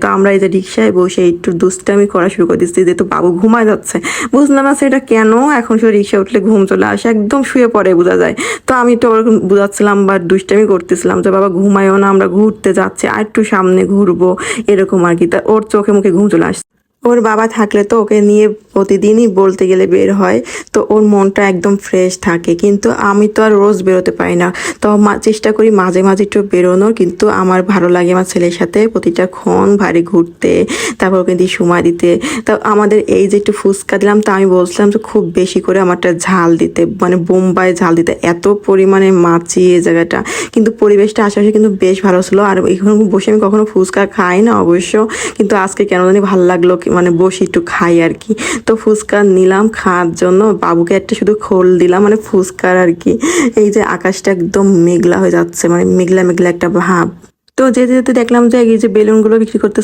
তো আমরা এই যে রিক্সায় বসে একটু দুষ্টামি করা শুরু করে দিচ্ছি, যেহেতু বাবু ঘুমায় যাচ্ছে। বুঝলাম না সেটা কেন, এখন শুধু রিক্সা উঠলে ঘুম চলে আসে, একদম শুয়ে পড়ে বোঝা যায়। তো আমি তো ওরকম বুঝাচ্ছিলাম বা দুষ্টামি করতেছিলাম যে বাবা ঘুমায়ও না, আমরা ঘুরতে যাচ্ছি, আর একটু সামনে ঘুরবো, এরকম আর কি। তা ওর চোখে মুখে ঘুম চলে আসছে। ওর বাবা থাকলে তো ওকে নিয়ে প্রতিদিনই বলতে গেলে বের হয়, তো ওর মনটা একদম ফ্রেশ থাকে। কিন্তু আমি তো আর রোজ বেরোতে পারি না, তো চেষ্টা করি মাঝে মাঝে একটু বেরোনোর। কিন্তু আমার ভালো লাগে আমার ছেলের সাথে প্রতিটা ক্ষণ ভারী ঘুরতে, তারপর ওকে দিয়ে সময় দিতে। তা আমাদের এই যে একটু ফুচকা দিলাম, তা আমি বলছিলাম যে খুব বেশি করে আমারটা ঝাল দিতে, মানে বোম্বাই ঝাল দিতে, এত পরিমাণে মাছি এই জায়গাটা। কিন্তু পরিবেশটা আশেপাশে কিন্তু বেশ ভালো ছিল। আর এখানে বসে আমি কখনো ফুচকা খাই না অবশ্য, কিন্তু আজকে কেন জানি ভালো লাগলো, মানে বসে একটু খাই আর কি। তো ফুচকা নিলাম খাওয়ার জন্য, বাবুকে একটা শুধু খোল দিলাম মানে ফুচকার আর কি। এই যে আকাশটা একদম মেঘলা হয়ে যাচ্ছে, মানে মেঘলা মেঘলা একটা ভাব। তো যেতে যেতে দেখলাম যে এই যে বেলুনগুলো বিক্রি করতেছে।